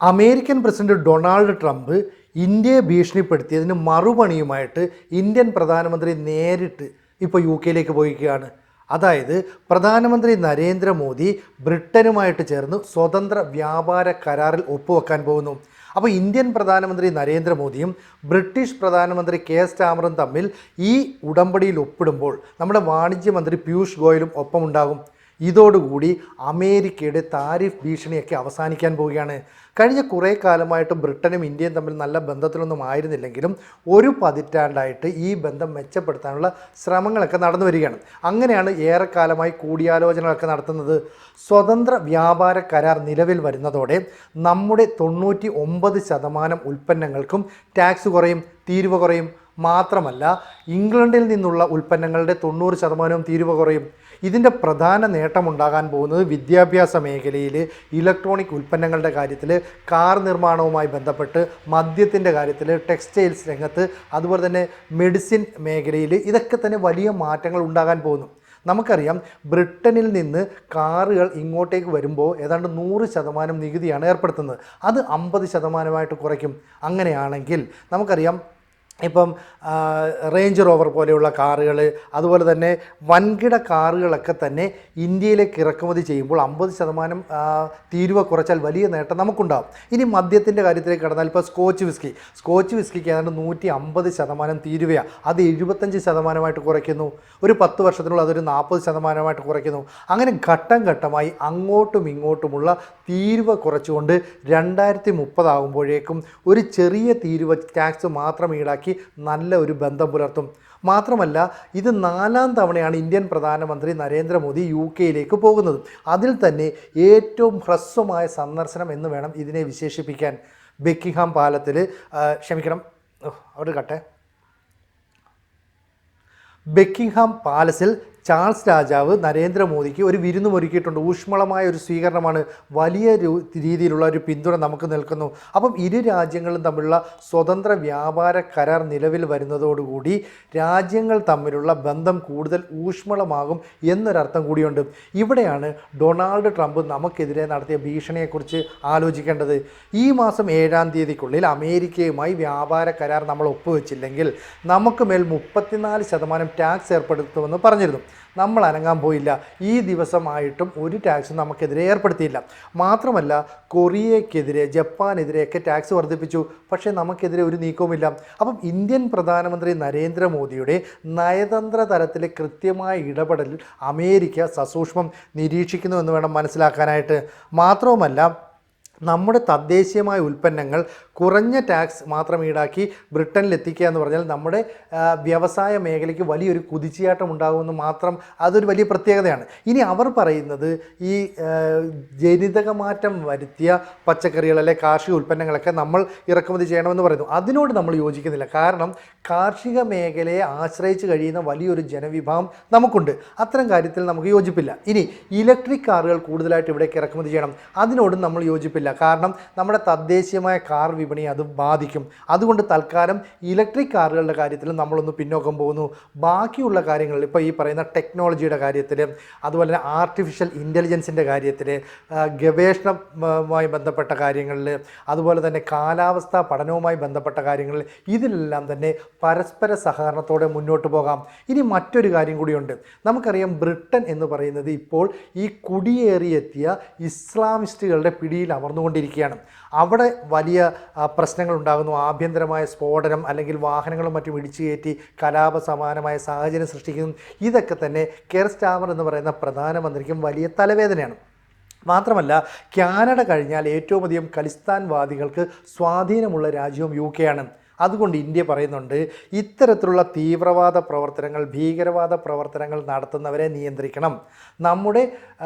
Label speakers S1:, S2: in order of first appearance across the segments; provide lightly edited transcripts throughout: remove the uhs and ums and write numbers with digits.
S1: American president Donald Trump ഇന്ത്യയെ ഭീഷണിപ്പെടുത്തിയതിന് മറുപണിയുമായിട്ട് Indian പ്രധാനമന്ത്രി നേരിട്ട് ഇപ്പോൾ യു കെയിലേക്ക് പോയിരിക്കുകയാണ്. അതായത് പ്രധാനമന്ത്രി നരേന്ദ്രമോദി ബ്രിട്ടനുമായിട്ട് ചേർന്ന് സ്വതന്ത്ര വ്യാപാര കരാറിൽ ഒപ്പുവെക്കാൻ പോകുന്നു. അപ്പോൾ ഇന്ത്യൻ പ്രധാനമന്ത്രി നരേന്ദ്രമോദിയും ബ്രിട്ടീഷ് പ്രധാനമന്ത്രി കെ സ്റ്റാമറും തമ്മിൽ ഈ ഉടമ്പടിയിൽ ഒപ്പിടുമ്പോൾ നമ്മുടെ വാണിജ്യമന്ത്രി പീയൂഷ് ഗോയലും ഒപ്പമുണ്ടാകും. ഇതോടുകൂടി അമേരിക്കയുടെ താരിഫ് ഭീഷണിയൊക്കെ അവസാനിക്കാൻ പോവുകയാണ്. കഴിഞ്ഞ കുറേ കാലമായിട്ട് ബ്രിട്ടനും ഇന്ത്യയും തമ്മിൽ നല്ല ബന്ധത്തിലൊന്നും ആയിരുന്നില്ലെങ്കിലും ഒരു പതിറ്റാണ്ടായിട്ട് ഈ ബന്ധം മെച്ചപ്പെടുത്താനുള്ള ശ്രമങ്ങളൊക്കെ നടന്നു വരികയാണ്. അങ്ങനെയാണ് ഏറെക്കാലമായി കൂടിയാലോചനകളൊക്കെ നടത്തുന്നത്. സ്വതന്ത്ര വ്യാപാര കരാർ നിലവിൽ വരുന്നതോടെ നമ്മുടെ 99% ഉൽപ്പന്നങ്ങൾക്കും ടാക്സ് കുറയും, തീരുവ കുറയും. മാത്രമല്ല ഇംഗ്ലണ്ടിൽ നിന്നുള്ള ഉൽപ്പന്നങ്ങളുടെ 90% തീരുവ കുറയും. ഇതിൻ്റെ പ്രധാന നേട്ടമുണ്ടാകാൻ പോകുന്നത് വിദ്യാഭ്യാസ മേഖലയിൽ, ഇലക്ട്രോണിക് ഉൽപ്പന്നങ്ങളുടെ കാര്യത്തിൽ, കാർ നിർമ്മാണവുമായി ബന്ധപ്പെട്ട്, മദ്യത്തിൻ്റെ കാര്യത്തിൽ, ടെക്സ്റ്റൈൽസ് രംഗത്ത്, അതുപോലെ തന്നെ മെഡിസിൻ മേഖലയിൽ ഇതൊക്കെ തന്നെ വലിയ മാറ്റങ്ങൾ ഉണ്ടാകാൻ പോകുന്നു. നമുക്കറിയാം ബ്രിട്ടനിൽ നിന്ന് കാറുകൾ ഇങ്ങോട്ടേക്ക് വരുമ്പോൾ ഏതാണ്ട് 100% നികുതിയാണ് ഏർപ്പെടുത്തുന്നത്. അത് 50% കുറയ്ക്കും. അങ്ങനെയാണെങ്കിൽ നമുക്കറിയാം ഇപ്പം റേഞ്ച് റോവർ പോലെയുള്ള കാറുകൾ, അതുപോലെ തന്നെ വൻകിട കാറുകളൊക്കെ തന്നെ ഇന്ത്യയിലേക്ക് ഇറക്കുമതി ചെയ്യുമ്പോൾ 50% തീരുവ കുറച്ചാൽ വലിയ നേട്ടം നമുക്കുണ്ടാകും. ഇനി മദ്യത്തിൻ്റെ കാര്യത്തിലേക്ക് കടന്നാൽ ഇപ്പോൾ സ്കോച്ച് വിസ്കിക്ക് ഏതാണ്ട് 150% തീരുവയാണ്. അത് 75% കുറയ്ക്കുന്നു. ഒരു 10 വർഷത്തിനുള്ള അതൊരു 40% കുറയ്ക്കുന്നു. അങ്ങനെ ഘട്ടം ഘട്ടമായി അങ്ങോട്ടും ഇങ്ങോട്ടുമുള്ള തീരുവ കുറച്ചുകൊണ്ട് 2030 ആകുമ്പോഴേക്കും ഒരു ചെറിയ തീരുവ ടാക്സ് മാത്രം ഈടാക്കി നല്ല ഒരു ബന്ധം പുലർത്തും. മാത്രമല്ല ഇത് 4ാം തവണയാണ് ഇന്ത്യൻ പ്രധാനമന്ത്രി നരേന്ദ്രമോദി യു കെയിലേക്ക് പോകുന്നത്. അതിൽ തന്നെ ഏറ്റവും ഹ്രസ്വമായ സന്ദർശനം എന്ന് വേണം ഇതിനെ വിശേഷിപ്പിക്കാൻ. ബക്കിംഗ്ഹാം പാലത്തിൽ ബക്കിംഗ്ഹാം പാലസിൽ ചാൾസ് രാജാവ് നരേന്ദ്രമോദിക്ക് ഒരു വിരുന്നുമൊരുക്കിയിട്ടുണ്ട്. ഊഷ്മളമായ ഒരു സ്വീകരണമാണ്. വലിയ രീതിയിലുള്ള ഒരു പിന്തുണ നമുക്ക് നിൽക്കുന്നു. അപ്പം ഇരു രാജ്യങ്ങളും തമ്മിലുള്ള സ്വതന്ത്ര വ്യാപാര കരാർ നിലവിൽ വരുന്നതോടുകൂടി രാജ്യങ്ങൾ തമ്മിലുള്ള ബന്ധം കൂടുതൽ ഊഷ്മളമാകും എന്നൊരർത്ഥം കൂടിയുണ്ട്. ഇവിടെയാണ് ഡൊണാൾഡ് ട്രംപ് നമുക്കെതിരെ നടത്തിയ ഭീഷണിയെക്കുറിച്ച് ആലോചിക്കേണ്ടത്. ഈ മാസം 7ാം തീയതിക്കുള്ളിൽ അമേരിക്കയുമായി വ്യാപാര കരാർ നമ്മൾ ഒപ്പുവെച്ചില്ലെങ്കിൽ നമുക്ക് മേൽ 34% ടാക്സ് ഏർപ്പെടുത്തുമെന്ന് പറഞ്ഞിരുന്നു. നമ്മൾ അനങ്ങാൻ പോയില്ല. ഈ ദിവസമായിട്ടും ഒരു ടാക്സും നമുക്കെതിരെ ഏർപ്പെടുത്തിയില്ല. മാത്രമല്ല കൊറിയയ്ക്കെതിരെ, ജപ്പാനെതിരെയൊക്കെ ടാക്സ് വർദ്ധിപ്പിച്ചു. പക്ഷേ നമുക്കെതിരെ ഒരു നീക്കവുമില്ല. അപ്പം ഇന്ത്യൻ പ്രധാനമന്ത്രി നരേന്ദ്രമോദിയുടെ നയതന്ത്ര തലത്തിലെ കൃത്യമായ ഇടപെടലിൽ അമേരിക്ക സസൂക്ഷ്മം നിരീക്ഷിക്കുന്നു എന്ന് വേണം മനസ്സിലാക്കാനായിട്ട്. മാത്രവുമല്ല നമ്മുടെ തദ്ദേശീയമായ ഉൽപ്പന്നങ്ങൾ കുറഞ്ഞ ടാക്സ് മാത്രം ഈടാക്കി ബ്രിട്ടനിൽ എത്തിക്കുക എന്ന് പറഞ്ഞാൽ നമ്മുടെ വ്യവസായ മേഖലയ്ക്ക് വലിയൊരു കുതിച്ചുചാട്ടം ഉണ്ടാകുമെന്ന് മാത്രം, അതൊരു വലിയ പ്രത്യേകതയാണ്. ഇനി അവർ പറയുന്നത് ഈ ജനിതക മാറ്റം വരുത്തിയ പച്ചക്കറികൾ അല്ലെ കാർഷിക ഉൽപ്പന്നങ്ങളൊക്കെ നമ്മൾ ഇറക്കുമതി ചെയ്യണമെന്ന് പറയുന്നു. അതിനോട് നമ്മൾ യോജിക്കുന്നില്ല. കാരണം കാർഷിക മേഖലയെ ആശ്രയിച്ച് കഴിയുന്ന വലിയൊരു ജനവിഭാഗം നമുക്കുണ്ട്. അത്തരം കാര്യത്തിൽ നമുക്ക് യോജിപ്പില്ല. ഇനി ഇലക്ട്രിക് കാറുകൾ കൂടുതലായിട്ട് ഇവിടേക്ക് ഇറക്കുമതി ചെയ്യണം, അതിനോടും നമ്മൾ യോജിപ്പില്ല. കാരണം നമ്മുടെ തദ്ദേശീയമായ കാർ വിപണിയെ അത് ബാധിക്കും. അതുകൊണ്ട് തൽക്കാലം ഇലക്ട്രിക് കാറുകളുടെ കാര്യത്തിൽ നമ്മളൊന്ന് പിന്നോക്കം പോകുന്നു. ബാക്കിയുള്ള കാര്യങ്ങളിൽ ഇപ്പോൾ ഈ പറയുന്ന ടെക്നോളജിയുടെ കാര്യത്തിൽ, അതുപോലെ തന്നെ ആർട്ടിഫിഷ്യൽ ഇൻ്റലിജൻസിൻ്റെ കാര്യത്തിൽ, ഗവേഷണവുമായി ബന്ധപ്പെട്ട കാര്യങ്ങളിൽ, അതുപോലെ തന്നെ കാലാവസ്ഥാ പഠനവുമായി ബന്ധപ്പെട്ട കാര്യങ്ങളിൽ, ഇതിലെല്ലാം തന്നെ പരസ്പര സഹകരണത്തോടെ മുന്നോട്ട് പോകാം. ഇനി മറ്റൊരു കാര്യം കൂടിയുണ്ട്. നമുക്കറിയാം ബ്രിട്ടൻ എന്ന് പറയുന്നത് ഇപ്പോൾ ഈ കുടിയേറിയെത്തിയ ഇസ്ലാമിസ്റ്റുകളുടെ പിടിയിൽ അമർന്നുകൊണ്ടിരിക്കുകയാണ്. അവിടെ വലിയ പ്രശ്നങ്ങൾ ഉണ്ടാകുന്നു. ആഭ്യന്തരമായ സ്ഫോടനം അല്ലെങ്കിൽ വാഹനങ്ങളും മറ്റും ഇടിച്ചു കയറ്റി കലാപ സമാനമായ സാഹചര്യം സൃഷ്ടിക്കുന്നു. ഇതൊക്കെ തന്നെ കെയർ സ്റ്റാമർ എന്ന് പറയുന്ന പ്രധാനമന്ത്രിക്കും വലിയ തലവേദനയാണ്. മാത്രമല്ല കാനഡ കഴിഞ്ഞാൽ ഏറ്റവും അധികം ഖലിസ്ഥാൻവാദികൾക്ക് സ്വാധീനമുള്ള രാജ്യവും യു കെ ആണ്. അതുകൊണ്ട് ഇന്ത്യ പറയുന്നുണ്ട് ഇത്തരത്തിലുള്ള തീവ്രവാദ പ്രവർത്തനങ്ങൾ, ഭീകരവാദ പ്രവർത്തനങ്ങൾ നടത്തുന്നവരെ നിയന്ത്രിക്കണം. നമ്മുടെ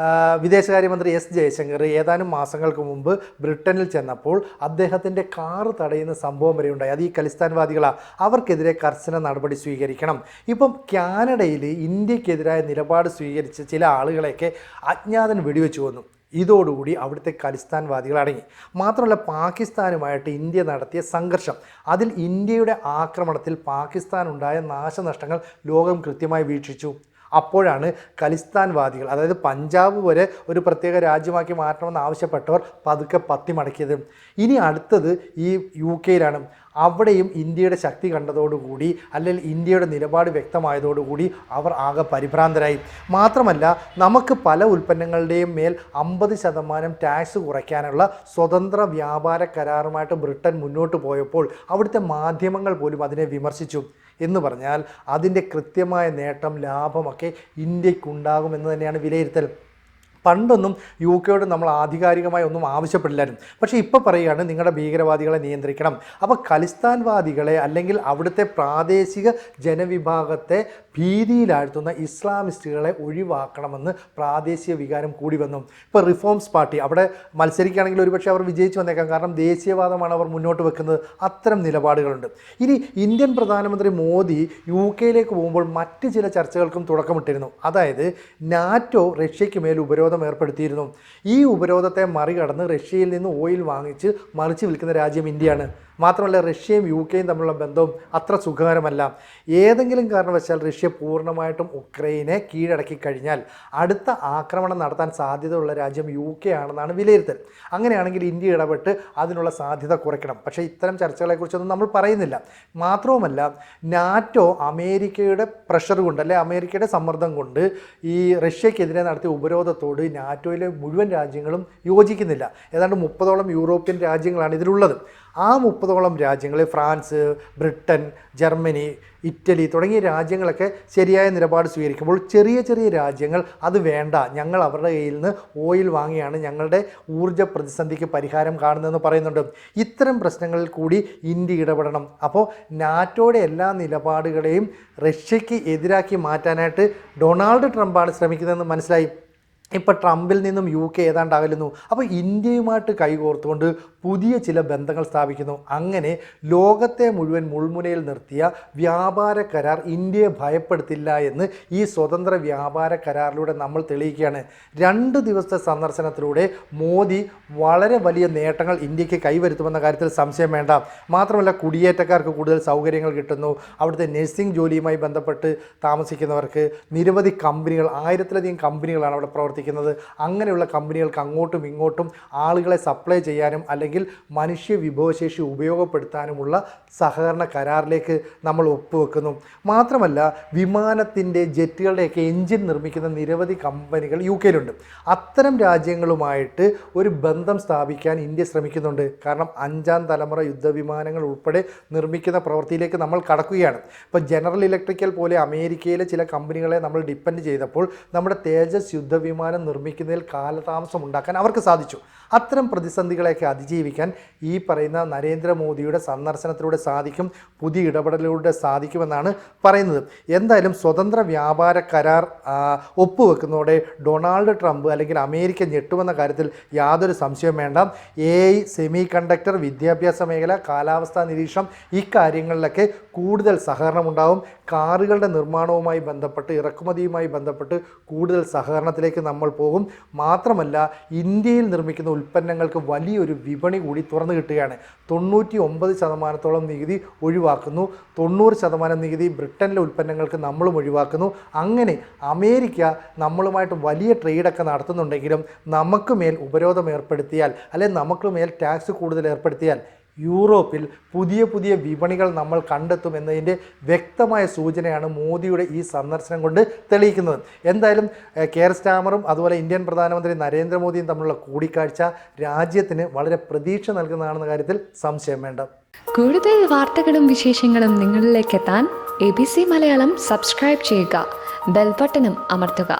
S1: വിദേശകാര്യമന്ത്രി എസ് ജയശങ്കർ ഏതാനും മാസങ്ങൾക്ക് മുമ്പ് ബ്രിട്ടനിൽ ചെന്നപ്പോൾ അദ്ദേഹത്തിൻ്റെ കാറ് തടയുന്ന സംഭവം വരെ ഉണ്ടായി. അത് ഈ ഖലിസ്ഥാൻവാദികളാണ്. അവർക്കെതിരെ കർശന നടപടി സ്വീകരിക്കണം. ഇപ്പം കാനഡയിൽ ഇന്ത്യക്കെതിരായ നിലപാട് സ്വീകരിച്ച ചില ആളുകളെയൊക്കെ അജ്ഞാതൻ വെടിവെച്ചു കൊന്നു. ഇതോടുകൂടി അവിടുത്തെ ഖലിസ്ഥാൻവാദികൾ അടങ്ങി. മാത്രമല്ല പാകിസ്ഥാനുമായിട്ട് ഇന്ത്യ നടത്തിയ സംഘർഷം, അതിൽ ഇന്ത്യയുടെ ആക്രമണത്തിൽ പാകിസ്ഥാനുണ്ടായ നാശനഷ്ടങ്ങൾ ലോകം കൃത്യമായി വീക്ഷിച്ചു. അപ്പോഴാണ് ഖലിസ്ഥാൻവാദികൾ, അതായത് പഞ്ചാബ് വരെ ഒരു പ്രത്യേക രാജ്യമാക്കി മാറ്റണമെന്ന് ആവശ്യപ്പെട്ടവർ പതുക്കെ പത്തി മടക്കിയത്. ഇനി അടുത്തത് ഈ UK-യിലാണ്. അവിടെയും ഇന്ത്യയുടെ ശക്തി കണ്ടതോടുകൂടി, അല്ലെങ്കിൽ ഇന്ത്യയുടെ നിലപാട് വ്യക്തമായതോടുകൂടി അവർ ആകെ പരിഭ്രാന്തരായി. മാത്രമല്ല, നമുക്ക് പല ഉൽപ്പന്നങ്ങളുടെയും മേൽ 50% ടാക്സ് കുറയ്ക്കാനുള്ള സ്വതന്ത്ര വ്യാപാര കരാറുമായിട്ട് ബ്രിട്ടൻ മുന്നോട്ട് പോയപ്പോൾ അവിടുത്തെ മാധ്യമങ്ങൾ പോലും അതിനെ വിമർശിച്ചു. എന്ന് പറഞ്ഞാൽ അതിൻ്റെ കൃത്യമായ നേട്ടം, ലാഭമൊക്കെ ഇന്ത്യക്കുണ്ടാകുമെന്ന് തന്നെയാണ് വിലയിരുത്തൽ. പണ്ടൊന്നും UK-യോട് നമ്മൾ ആധികാരികമായി ഒന്നും ആവശ്യപ്പെടില്ലായിരുന്നു. പക്ഷേ ഇപ്പോൾ പറയുകയാണ് നിങ്ങളുടെ ഭീകരവാദികളെ നിയന്ത്രിക്കണം. അപ്പോൾ ഖലിസ്ഥാൻവാദികളെ അല്ലെങ്കിൽ അവിടുത്തെ പ്രാദേശിക ജനവിഭാഗത്തെ ഭീതിയിലാഴ്ത്തുന്ന ഇസ്ലാമിസ്റ്റുകളെ ഒഴിവാക്കണമെന്ന് പ്രാദേശിക വികാരം കൂടി വന്നു. ഇപ്പോൾ റിഫോംസ് പാർട്ടി അവിടെ മത്സരിക്കുകയാണെങ്കിൽ ഒരുപക്ഷെ അവർ വിജയിച്ചു വന്നേക്കാം. കാരണം ദേശീയവാദമാണ് അവർ മുന്നോട്ട് വെക്കുന്നത്. അത്തരം നിലപാടുകളുണ്ട്. ഇനി ഇന്ത്യൻ പ്രധാനമന്ത്രി മോദി UK-യിലേക്ക് പോകുമ്പോൾ മറ്റ് ചില ചർച്ചകൾക്കും തുടക്കമിട്ടിരുന്നു. അതായത് നാറ്റോ റഷ്യയ്ക്ക് മേൽ ഉപരോധം ഏർപ്പെടുത്തിയിരുന്നു. ഈ ഉപരോധത്തെ മറികടന്ന് റഷ്യയിൽ നിന്ന് ഓയിൽ വാങ്ങിച്ച് മറിച്ച് വിൽക്കുന്ന രാജ്യം ഇന്ത്യയാണ്. മാത്രമല്ല, റഷ്യയും UK-യും തമ്മിലുള്ള ബന്ധവും അത്ര സുഖകരമല്ല. ഏതെങ്കിലും കാരണവശാൽ റഷ്യ പൂർണ്ണമായിട്ടും ഉക്രൈനെ കീഴടക്കി കഴിഞ്ഞാൽ അടുത്ത ആക്രമണം നടത്താൻ സാധ്യതയുള്ള രാജ്യം UK ആണെന്നാണ് വിലയിരുത്തൽ. അങ്ങനെയാണെങ്കിൽ ഇന്ത്യ ഇടപെട്ട് അതിനുള്ള സാധ്യത കുറയ്ക്കണം. പക്ഷേ ഇത്തരം ചർച്ചകളെക്കുറിച്ചൊന്നും നമ്മൾ പറയുന്നില്ല. മാത്രവുമല്ല, നാറ്റോ അമേരിക്കയുടെ പ്രഷർ കൊണ്ട്, അല്ലെ അമേരിക്കയുടെ സമ്മർദ്ദം കൊണ്ട് ഈ റഷ്യക്കെതിരെ നടത്തിയ ഉപരോധത്തോട് നാറ്റോയിലെ മുഴുവൻ രാജ്യങ്ങളും യോജിക്കുന്നില്ല. ഏതാണ്ട് 30ഓളം യൂറോപ്യൻ രാജ്യങ്ങളാണ് ഇതിലുള്ളത്. ആ 30ഓളം രാജ്യങ്ങൾ, ഫ്രാൻസ്, ബ്രിട്ടൻ, ജർമ്മനി, ഇറ്റലി തുടങ്ങിയ രാജ്യങ്ങളൊക്കെ ശരിയായ നിലപാട് സ്വീകരിക്കുമ്പോൾ ചെറിയ ചെറിയ രാജ്യങ്ങൾ അത് വേണ്ട, ഞങ്ങൾ അവരുടെ കയ്യിൽ നിന്ന് ഓയിൽ വാങ്ങിയാണ് ഞങ്ങളുടെ ഊർജ്ജ പ്രതിസന്ധിക്ക് പരിഹാരം കാണുന്നതെന്ന് പറയുന്നുണ്ട്. ഇത്തരം പ്രശ്നങ്ങളിൽ കൂടി ഇന്ത്യ ഇടപെടണം. അപ്പോൾ നാറ്റോയുടെ എല്ലാ നിലപാടുകളെയും റഷ്യയ്ക്ക് എതിരാക്കി മാറ്റാനായിട്ട് ഡൊണാൾഡ് ട്രംപാണ് ശ്രമിക്കുന്നതെന്ന് മനസ്സിലായി. ഇപ്പോൾ ട്രംപിൽ നിന്നും UK ഏതാണ്ട് അകലുന്നു. അപ്പോൾ ഇന്ത്യയുമായിട്ട് കൈകോർത്തുകൊണ്ട് പുതിയ ചില ബന്ധങ്ങൾ സ്ഥാപിക്കുന്നു. അങ്ങനെ ലോകത്തെ മുഴുവൻ മുൾമുനയിൽ നിർത്തിയ വ്യാപാര കരാർ ഇന്ത്യയെ ഭയപ്പെടുത്തില്ല എന്ന് ഈ സ്വതന്ത്ര വ്യാപാര കരാറിലൂടെ നമ്മൾ തെളിയിക്കുകയാണ്. 2 ദിവസത്തെ സന്ദർശനത്തിലൂടെ മോദി വളരെ വലിയ നേട്ടങ്ങൾ ഇന്ത്യക്ക് കൈവരുത്തുമെന്ന കാര്യത്തിൽ സംശയം വേണ്ട. മാത്രമല്ല, കുടിയേറ്റക്കാർക്ക് കൂടുതൽ സൗകര്യങ്ങൾ കിട്ടുന്നു. അവിടുത്തെ നഴ്സിംഗ് ജോലിയുമായി ബന്ധപ്പെട്ട് താമസിക്കുന്നവർക്ക് നിരവധി കമ്പനികൾ, 1000-ലധികം കമ്പനികളാണ് അവിടെ പ്രവർത്തിക്കുന്നത്. അങ്ങനെയുള്ള കമ്പനികൾക്ക് അങ്ങോട്ടും ഇങ്ങോട്ടും ആളുകളെ സപ്ലൈ ചെയ്യാനും അല്ലെങ്കിൽ മനുഷ്യ വിഭവശേഷി ഉപയോഗപ്പെടുത്താനുമുള്ള സഹകരണ കരാറിലേക്ക് നമ്മൾ ഒപ്പുവെക്കുന്നു. മാത്രമല്ല, വിമാനത്തിൻ്റെ, ജെറ്റുകളുടെയൊക്കെ എൻജിൻ നിർമ്മിക്കുന്ന നിരവധി കമ്പനികൾ UK-യിലുണ്ട്. അത്തരം രാജ്യങ്ങളുമായിട്ട് ഒരു ബന്ധം സ്ഥാപിക്കാൻ ഇന്ത്യ ശ്രമിക്കുന്നുണ്ട്. കാരണം 5ാം തലമുറ യുദ്ധവിമാനങ്ങൾ ഉൾപ്പെടെ നിർമ്മിക്കുന്ന പ്രവൃത്തിയിലേക്ക് നമ്മൾ കടക്കുകയാണ്. ഇപ്പോൾ ജനറൽ ഇലക്ട്രിക്കൽ പോലെ അമേരിക്കയിലെ ചില കമ്പനികളെ നമ്മൾ ഡിപ്പെൻഡ് ചെയ്തപ്പോൾ നമ്മുടെ തേജസ് യുദ്ധവിമാനം നിർമ്മിക്കുന്നതിൽ കാലതാമസം ഉണ്ടാക്കാൻ അവർക്ക് സാധിച്ചു. അത്തരം പ്രതിസന്ധികളെയൊക്കെ അതിജീവിക്കാൻ ഈ പറയുന്ന നരേന്ദ്രമോദിയുടെ സന്ദർശനത്തിലൂടെ സാധിക്കും, പുതിയ ഇടപെടലിലൂടെ സാധിക്കുമെന്നാണ് പറയുന്നത്. എന്തായാലും സ്വതന്ത്ര വ്യാപാര കരാർ ഒപ്പുവെക്കുന്നതോടെ ഡൊണാൾഡ് ട്രംപ് അല്ലെങ്കിൽ അമേരിക്ക ഞെട്ടുമെന്ന കാര്യത്തിൽ യാതൊരു സംശയവും വേണ്ട. AI, സെമി കണ്ടക്ടർ, വിദ്യാഭ്യാസ മേഖല, കാലാവസ്ഥാ നിരീക്ഷണം, ഇക്കാര്യങ്ങളിലൊക്കെ കൂടുതൽ സഹകരണം ഉണ്ടാവും. കാറുകളുടെ നിർമ്മാണവുമായി ബന്ധപ്പെട്ട്, ഇറക്കുമതിയുമായി ബന്ധപ്പെട്ട് കൂടുതൽ സഹകരണത്തിലേക്ക് നമ്മൾ പോകും. മാത്രമല്ല, ഇന്ത്യയിൽ നിർമ്മിക്കുന്ന ഉൽപ്പന്നങ്ങൾക്ക് വലിയൊരു വിപണി കൂടി തുറന്നു കിട്ടുകയാണ്. 99% നികുതി ഒഴിവാക്കുന്നു. 90% നികുതി ബ്രിട്ടനിലെ ഉൽപ്പന്നങ്ങൾക്ക് നമ്മളും ഒഴിവാക്കുന്നു. അങ്ങനെ അമേരിക്ക നമ്മളുമായിട്ട് വലിയ ട്രേഡൊക്കെ നടത്തുന്നുണ്ടെങ്കിലും നമുക്ക് മേൽ ഉപരോധം ഏർപ്പെടുത്തിയാൽ, അല്ലെങ്കിൽ നമുക്ക് മേൽ ടാക്സ് കൂടുതൽ ഏർപ്പെടുത്തിയാൽ യൂറോപ്പിൽ പുതിയ പുതിയ വിപണികൾ നമ്മൾ കണ്ടെത്തും എന്നതിൻ്റെ വ്യക്തമായ സൂചനയാണ് മോദിയുടെ ഈ സന്ദർശനം കൊണ്ട് തെളിയിക്കുന്നത്. എന്തായാലും കെയർ സ്റ്റാമറും അതുപോലെ ഇന്ത്യൻ പ്രധാനമന്ത്രി നരേന്ദ്രമോദിയും തമ്മിലുള്ള കൂടിക്കാഴ്ച രാജ്യത്തിന് വളരെ പ്രതീക്ഷ നൽകുന്നതാണെന്ന കാര്യത്തിൽ സംശയം വേണ്ട.
S2: കൂടുതൽ വാർത്തകളും വിശേഷങ്ങളും നിങ്ങളിലേക്ക് എത്താൻ ABC മലയാളം സബ്സ്ക്രൈബ് ചെയ്യുക, ബെൽ ബട്ടണും അമർത്തുക.